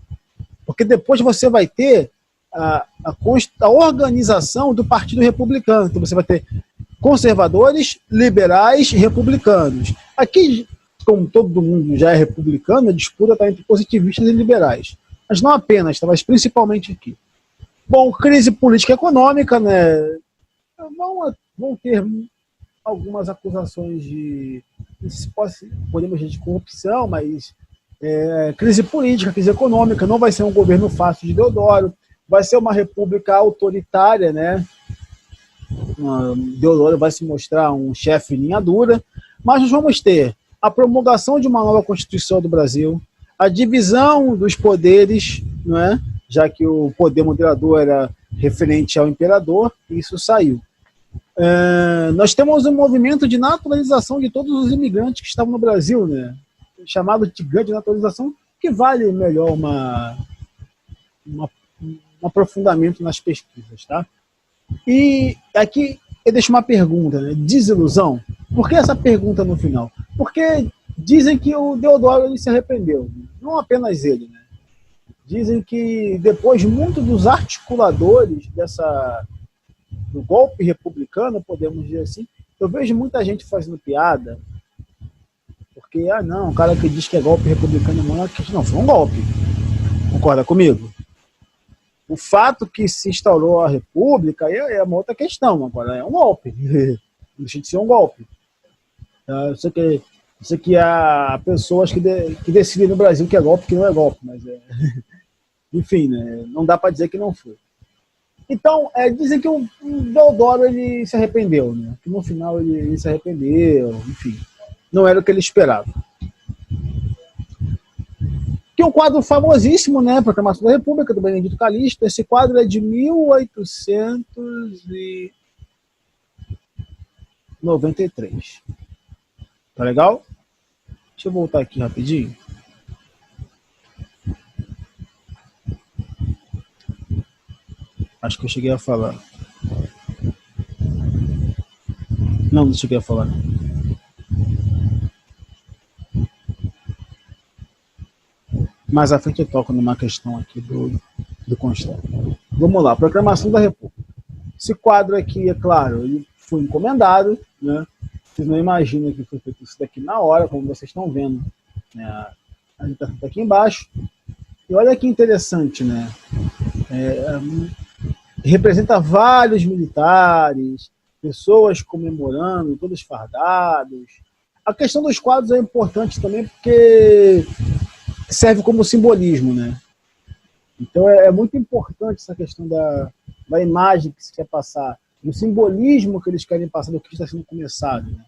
Porque depois você vai ter a organização do Partido Republicano. Então você vai ter conservadores, liberais, republicanos. Aqui, como todo mundo já é republicano, a disputa está entre positivistas e liberais. Mas não apenas, mas principalmente aqui. Bom, crise política e econômica, né? Vão ter algumas acusações de, podemos dizer, de corrupção, mas crise política, crise econômica, não vai ser um governo fácil de Deodoro, vai ser uma república autoritária, né? Deodoro vai se mostrar um chefe linha dura, mas nós vamos ter a promulgação de uma nova Constituição do Brasil, a divisão dos poderes, não é? Já que o poder moderador era referente ao imperador, e isso saiu. Nós temos um movimento de naturalização de todos os imigrantes que estavam no Brasil, né? Chamado de grande naturalização, que vale melhor um aprofundamento nas pesquisas, tá? E aqui eu deixo uma pergunta, né? Desilusão. Por que essa pergunta no final? Porque dizem que o Deodoro ele se arrependeu, não apenas ele, né? Dizem que depois muito dos articuladores do golpe republicano, podemos dizer assim, eu vejo muita gente fazendo piada, porque, não, o cara que diz que é golpe republicano não, foi um golpe. Concorda comigo? O fato que se instaurou a república é uma outra questão, agora é um golpe. Não deixa de ser um golpe. Eu sei que há pessoas que decidem no Brasil que é golpe, que não é golpe, mas enfim, né, não dá para dizer que não foi. Então, dizem que o Deodoro ele se arrependeu, né? Que no final ele se arrependeu, enfim. Não era o que ele esperava. Que é um quadro famosíssimo, né? Proclamação da República, do Benedito Calixto. Esse quadro é de 1893. Tá legal? Deixa eu voltar aqui rapidinho. Acho que eu cheguei a falar. Não cheguei a falar. Mais à frente eu toco numa questão aqui do Constituinte. Vamos lá, Proclamação da República. Esse quadro aqui, é claro, ele foi encomendado, né? Vocês não imaginam que foi feito isso daqui na hora, como vocês estão vendo, né? A gente está aqui embaixo. E olha que interessante, né? Representa vários militares, pessoas comemorando, todos fardados. A questão dos quadros é importante também porque serve como simbolismo, né? Então é muito importante essa questão da imagem que se quer passar, do simbolismo que eles querem passar do que está sendo começado, né?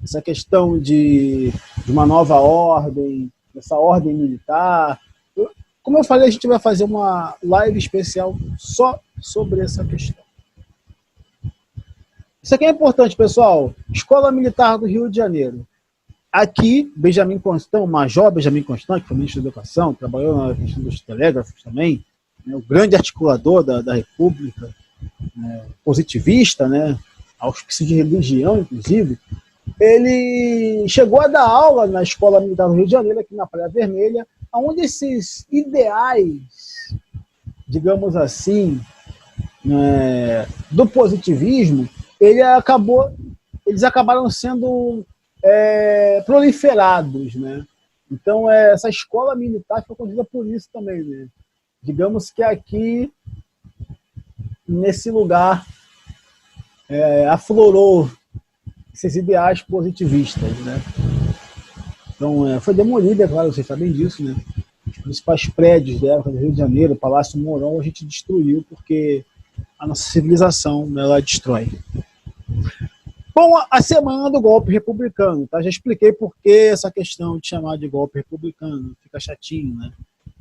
Essa questão de uma nova ordem, essa ordem militar. Como eu falei, a gente vai fazer uma live especial só sobre essa questão. Isso aqui é importante, pessoal. Escola Militar do Rio de Janeiro. Aqui, Benjamin Constant, o Major Benjamin Constant, que foi ministro da Educação, trabalhou na questão dos telégrafos também, né, o grande articulador da República, né, positivista, né, auspício de religião, inclusive. Ele chegou a dar aula na Escola Militar do Rio de Janeiro, aqui na Praia Vermelha, onde esses ideais, digamos assim, do positivismo, eles acabaram sendo proliferados, né? Então, essa escola militar foi conduzida por isso também, né? Digamos que aqui, nesse lugar, aflorou esses ideais positivistas, né? Então, foi demolida, é claro, vocês sabem disso, né? Os principais prédios da época do Rio de Janeiro, o Palácio Mourão, a gente destruiu porque a nossa civilização, ela destrói. Bom, a semana do golpe republicano, tá? Já expliquei por que essa questão de chamar de golpe republicano, fica chatinho, né?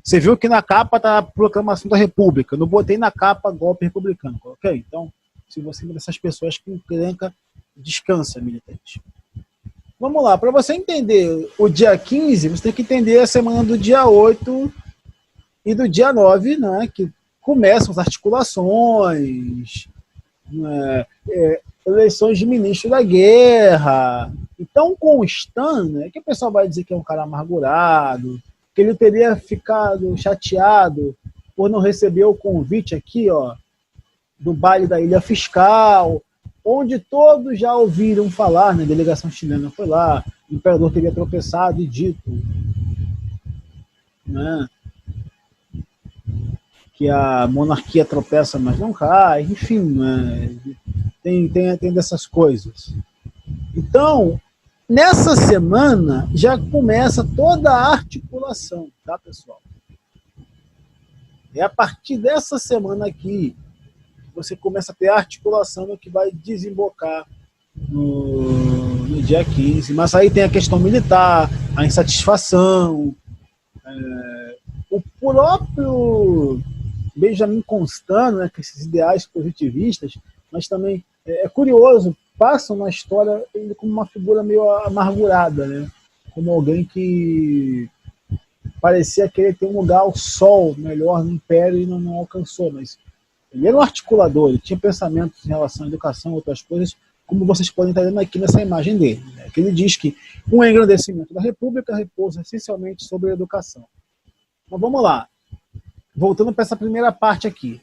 Você viu que na capa tá a Proclamação da República, eu não botei na capa golpe republicano, ok? Então, se você é uma dessas pessoas que encrenca, descansa, militante. vamos lá, para você entender o dia 15, você tem que entender a semana do dia 8 e do dia 9, né, que começam as articulações, né, eleições de ministro da guerra. Então, Constant, né, que o pessoal vai dizer que é um cara amargurado, que ele teria ficado chateado por não receber o convite aqui, ó, do baile da Ilha Fiscal, onde todos já ouviram falar, né, a delegação chilena foi lá, o imperador teria tropeçado e dito, né, que a monarquia tropeça, mas não cai, enfim, né, tem dessas coisas. Então, nessa semana já começa toda a articulação, tá, pessoal? É a partir dessa semana aqui que você começa a ter a articulação que vai desembocar no dia 15. Mas aí tem a questão militar, a insatisfação, o próprio Benjamin Constant, né, com esses ideais positivistas, mas também é curioso, passam na história ele como uma figura meio amargurada, né? Como alguém que parecia querer ter um lugar ao sol melhor no Império e não alcançou, mas ele era um articulador, ele tinha pensamentos em relação à educação e outras coisas, como vocês podem estar vendo aqui nessa imagem dele, né? Que ele diz que o engrandecimento da República repousa essencialmente sobre a educação. Mas vamos lá, voltando para essa primeira parte aqui.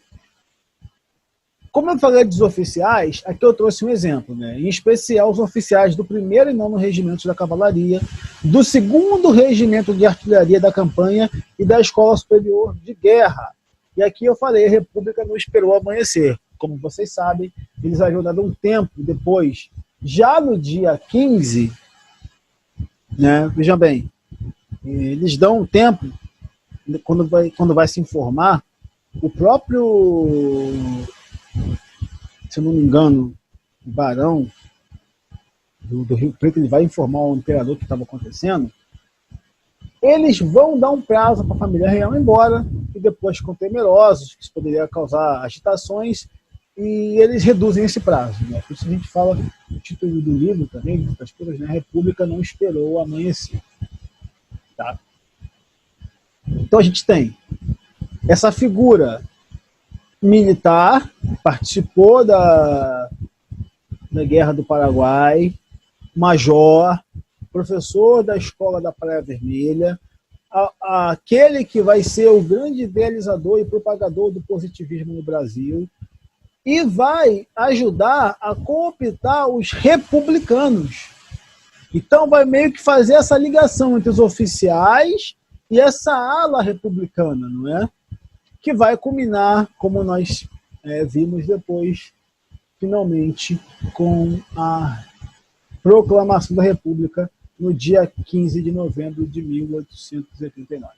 Como eu falei dos oficiais, aqui eu trouxe um exemplo, né? Em especial os oficiais do 1º e 9º Regimentos da Cavalaria, do 2º Regimento de Artilharia da Campanha e da Escola Superior de Guerra. E aqui eu falei, a República não esperou amanhecer. Como vocês sabem, eles haviam dado um tempo depois, já no dia 15, né? Vejam bem, eles dão um tempo, quando vai se informar, o próprio, se eu não me engano, o barão do Rio Preto, ele vai informar o imperador que estava acontecendo, eles vão dar um prazo para a família real ir embora, e depois ficam temerosos, que isso poderia causar agitações, e eles reduzem esse prazo, né? Por isso a gente fala, o título do livro também, das coisas, né? A República não esperou amanhecer. Tá? Então a gente tem essa figura militar, participou da Guerra do Paraguai, major, professor da Escola da Praia Vermelha, aquele que vai ser o grande idealizador e propagador do positivismo no Brasil, e vai ajudar a cooptar os republicanos. Então vai meio que fazer essa ligação entre os oficiais e essa ala republicana, não é? Que vai culminar, como nós vimos depois, finalmente, com a proclamação da República no dia 15 de novembro de 1889.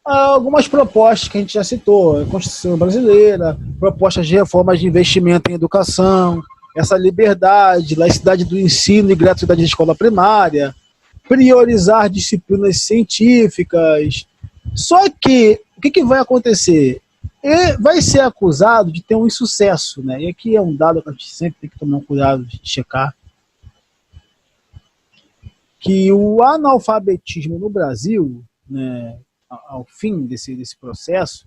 Algumas propostas que a gente já citou, a Constituição Brasileira, propostas de reformas de investimento em educação, essa liberdade, laicidade do ensino e gratuidade da escola primária, priorizar disciplinas científicas. Só que, o que vai acontecer? Ele vai ser acusado de ter um insucesso, né? E aqui é um dado que a gente sempre tem que tomar um cuidado de checar, que o analfabetismo no Brasil, né, ao fim desse processo,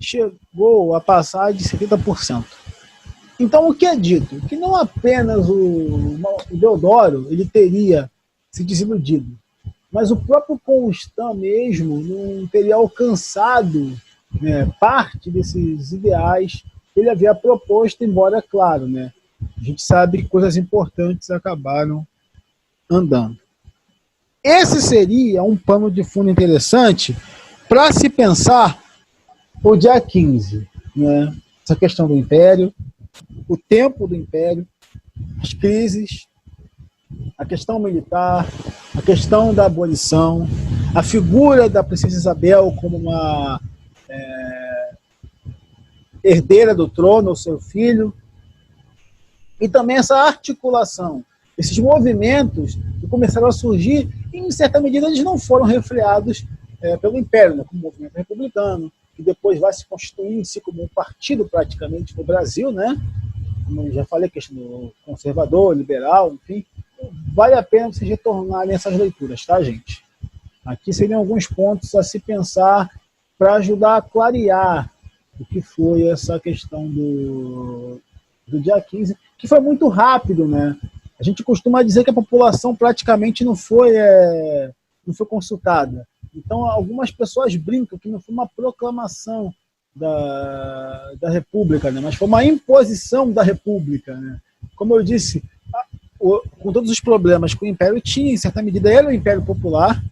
chegou a passar de 70%. Então, o que é dito? Que não apenas o Deodoro ele teria se desiludido, mas o próprio Constant mesmo não teria alcançado, né, parte desses ideais que ele havia proposto, embora, claro, né, a gente sabe que coisas importantes acabaram andando. Esse seria um pano de fundo interessante para se pensar o dia 15, né? Essa questão do Império, o tempo do Império, as crises, a questão militar, a questão da abolição, a figura da princesa Isabel como uma herdeira do trono, o seu filho, e também essa articulação, esses movimentos que começaram a surgir, e em certa medida eles não foram refreados pelo Império, né, como o movimento republicano, que depois vai se constituir em si como um partido praticamente no Brasil, né? Como eu já falei, questão do conservador, liberal, enfim, vale a pena vocês retornarem essas leituras, tá, gente? Aqui seriam alguns pontos a se pensar para ajudar a clarear o que foi essa questão do dia 15, que foi muito rápido, né? A gente costuma dizer que a população praticamente não foi consultada. Então, algumas pessoas brincam que não foi uma proclamação da República, né? Mas foi uma imposição da República, né? Como eu disse, com todos os problemas que o Império tinha, em certa medida era o Império Popular,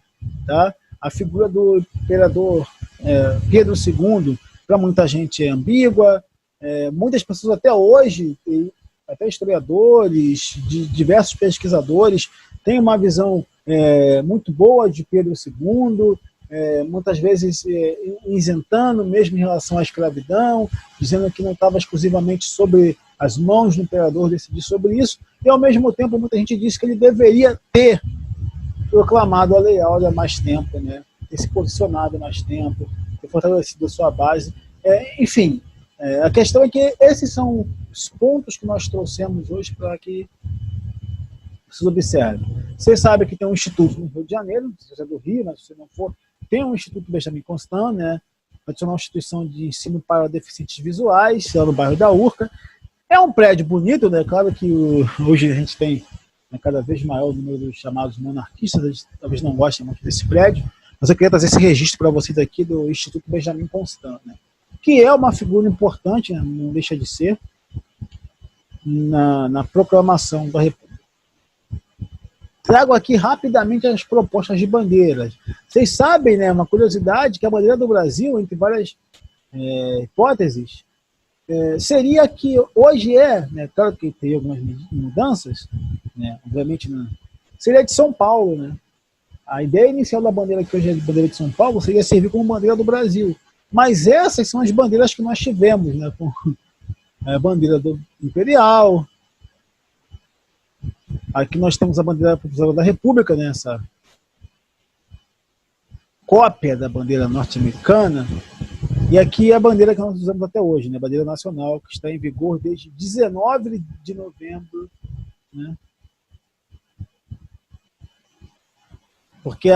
tá? A figura do imperador Pedro II, para muita gente é ambígua, muitas pessoas até hoje, até historiadores, diversos pesquisadores, têm uma visão muito boa de Pedro II, muitas vezes isentando mesmo em relação à escravidão, dizendo que não estava exclusivamente sobre as mãos do imperador decidir sobre isso, e ao mesmo tempo muita gente diz que ele deveria ter proclamado a Lei Áurea há mais tempo, né? Ter se posicionado há mais tempo, ter fortalecido a sua base. Enfim, a questão é que esses são os pontos que nós trouxemos hoje para que vocês observem. Vocês sabem que tem um instituto no Rio de Janeiro, se você é do Rio, mas se você não for, tem um Instituto Benjamin Constant, né? Tradicional instituição de ensino para deficientes visuais, lá no bairro da Urca. É um prédio bonito, né? Claro que hoje a gente tem cada vez maior o número dos chamados monarquistas, eles talvez não gostem muito desse prédio, mas eu queria trazer esse registro para vocês aqui do Instituto Benjamin Constant, né? Que é uma figura importante, né? Não deixa de ser, na proclamação da República. Trago aqui rapidamente as propostas de bandeiras. Vocês sabem, né, uma curiosidade, que a bandeira do Brasil, entre várias hipóteses, seria que hoje né, claro que tem algumas mudanças, né, obviamente não, seria de São Paulo, né? A ideia inicial da bandeira, que hoje é a bandeira de São Paulo, seria servir como bandeira do Brasil. Mas essas são as bandeiras que nós tivemos, né, com a bandeira do Imperial. Aqui nós temos a bandeira da República, né, essa cópia da bandeira norte-americana. E aqui é a bandeira que nós usamos até hoje, né? A bandeira nacional, que está em vigor desde 19 de novembro. Né? Porque,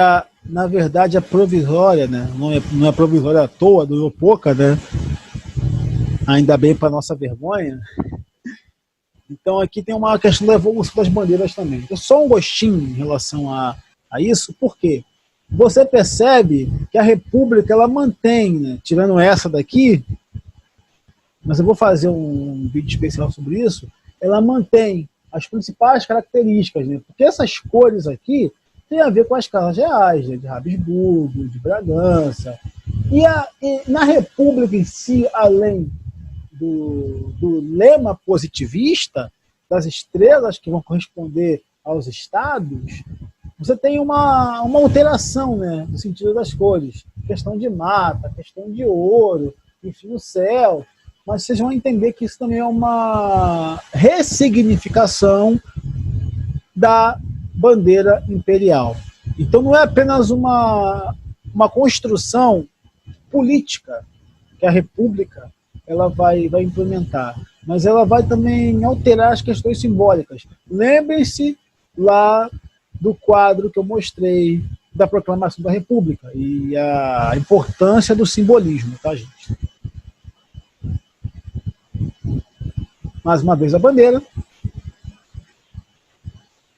na verdade, a provisória, né? Não é provisória à toa, durou pouca, né? Ainda bem para nossa vergonha. Então aqui tem uma questão da evolução das bandeiras também. Então, só um gostinho em relação a isso, por quê? Você percebe que a República ela mantém, né, tirando essa daqui, mas eu vou fazer um vídeo especial sobre isso, ela mantém as principais características, né, porque essas cores aqui têm a ver com as casas reais, né, de Habsburgo, de Bragança, e na República em si, além do lema positivista, das estrelas que vão corresponder aos estados, você tem uma alteração, né, no sentido das cores. Questão de mata, questão de ouro, enfim, o céu. Mas vocês vão entender que isso também é uma ressignificação da bandeira imperial. Então não é apenas uma construção política que a República ela vai implementar, mas ela vai também alterar as questões simbólicas. Lembrem-se lá do quadro que eu mostrei da proclamação da República e a importância do simbolismo, tá, gente? Mais uma vez a bandeira,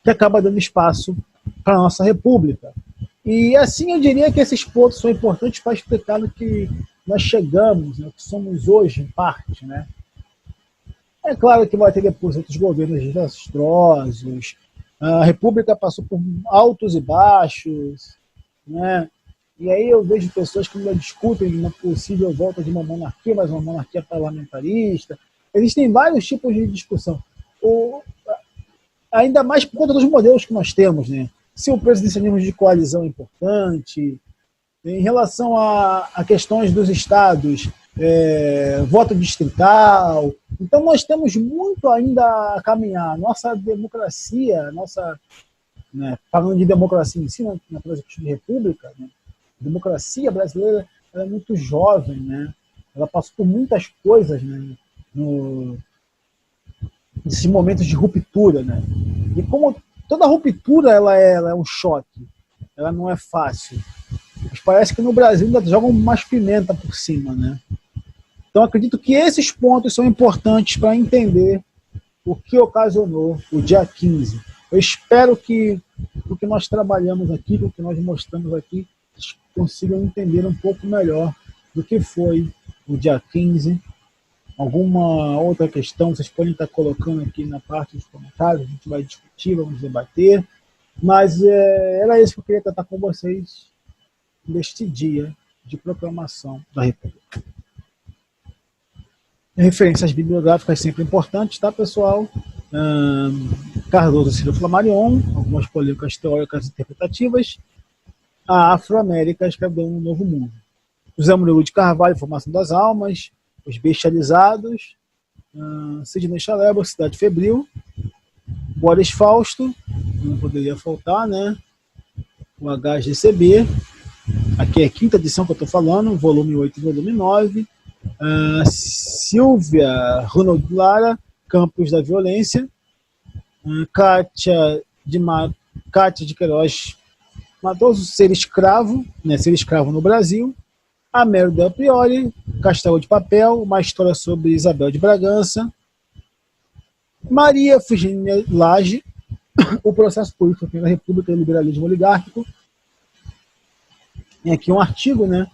que acaba dando espaço para a nossa República. E assim eu diria que esses pontos são importantes para explicar no que nós chegamos, né, o que somos hoje, em parte, né? É claro que vai ter depois outros governos desastrosos. A República passou por altos e baixos, né? E aí eu vejo pessoas que ainda discutem uma possível volta de uma monarquia, mas uma monarquia parlamentarista. Existem vários tipos de discussão. Ainda mais por conta dos modelos que nós temos, né? Se o presidencialismo de coalizão é importante, em relação a questões dos estados, voto distrital. Então nós temos muito ainda a caminhar. Nossa democracia, né, falando de democracia em si, na questão de república, né, a democracia brasileira ela é muito jovem, né? Ela passou por muitas coisas, né, nesses momentos de ruptura, né? E como toda ruptura ela é um choque, ela não é fácil. Mas parece que no Brasil ainda jogam mais pimenta por cima, né? Então acredito que esses pontos são importantes para entender o que ocasionou o dia 15. Eu espero que o que nós trabalhamos aqui, o que nós mostramos aqui, vocês consigam entender um pouco melhor do que foi o dia 15. Alguma outra questão vocês podem estar colocando aqui na parte dos comentários, a gente vai discutir, vamos debater. Mas era isso que eu queria tratar com vocês neste dia de proclamação da República. Referências bibliográficas sempre importantes, tá, pessoal? Cardoso Ciro Flammarion, algumas polêmicas teóricas e interpretativas. A Afro-América, escreveu um novo mundo. José Murilo de Carvalho, Formação das Almas. Os Bestializados. Sidney Chalebo, Cidade Febril. Boris Fausto, não poderia faltar, né? O HGCB. Aqui é a quinta edição que eu estou falando, volume 8 e volume 9. Silvia Ronald Lara, Campos da Violência. Kátia de Queiroz, Matoso, Ser Escravo, né, Ser Escravo no Brasil. Américo Del Priori, Castelo de Papel, uma história sobre Isabel de Bragança. Maria Virginia Lage, O Processo Político da Primeira República e o Liberalismo Oligárquico. Tem aqui um artigo, né?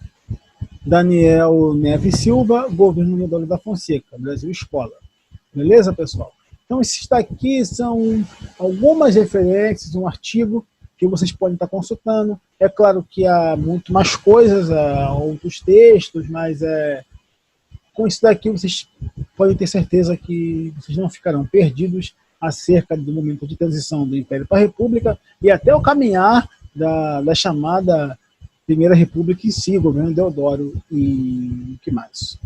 Daniel Neves Silva, Governo Medonho da Fonseca, Brasil Escola. Beleza, pessoal? Então, esses daqui são algumas referências, um artigo que vocês podem estar consultando. É claro que há muito mais coisas, há outros textos, mas com isso daqui vocês podem ter certeza que vocês não ficarão perdidos acerca do momento de transição do Império para a República e até o caminhar da chamada Primeira República em si, governo Deodoro e o que mais.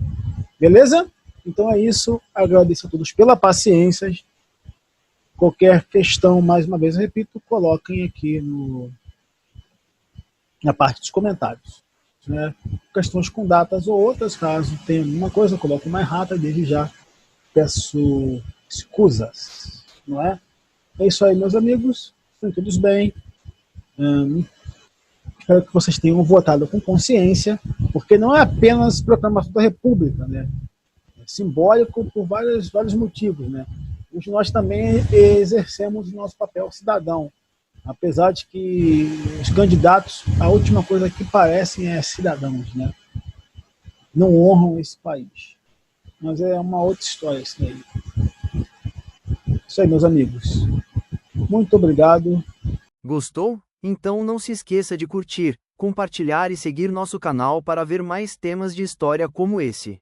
Beleza? Então é isso. Agradeço a todos pela paciência. Qualquer questão, mais uma vez, eu repito, coloquem aqui na parte dos comentários. Né? Questões com datas ou outras, caso tenha alguma coisa, eu coloco mais rápido, desde já peço escusas. Não é? É isso aí, meus amigos. Estão todos bem. Espero que vocês tenham votado com consciência, porque não é apenas proclamação da República, né? É simbólico por vários motivos, né? Hoje nós também exercemos o nosso papel cidadão, apesar de que os candidatos, a última coisa que parecem é cidadãos, né? Não honram esse país. Mas é uma outra história isso daí. Isso aí, meus amigos. Muito obrigado. Gostou? Então não se esqueça de curtir, compartilhar e seguir nosso canal para ver mais temas de história como esse.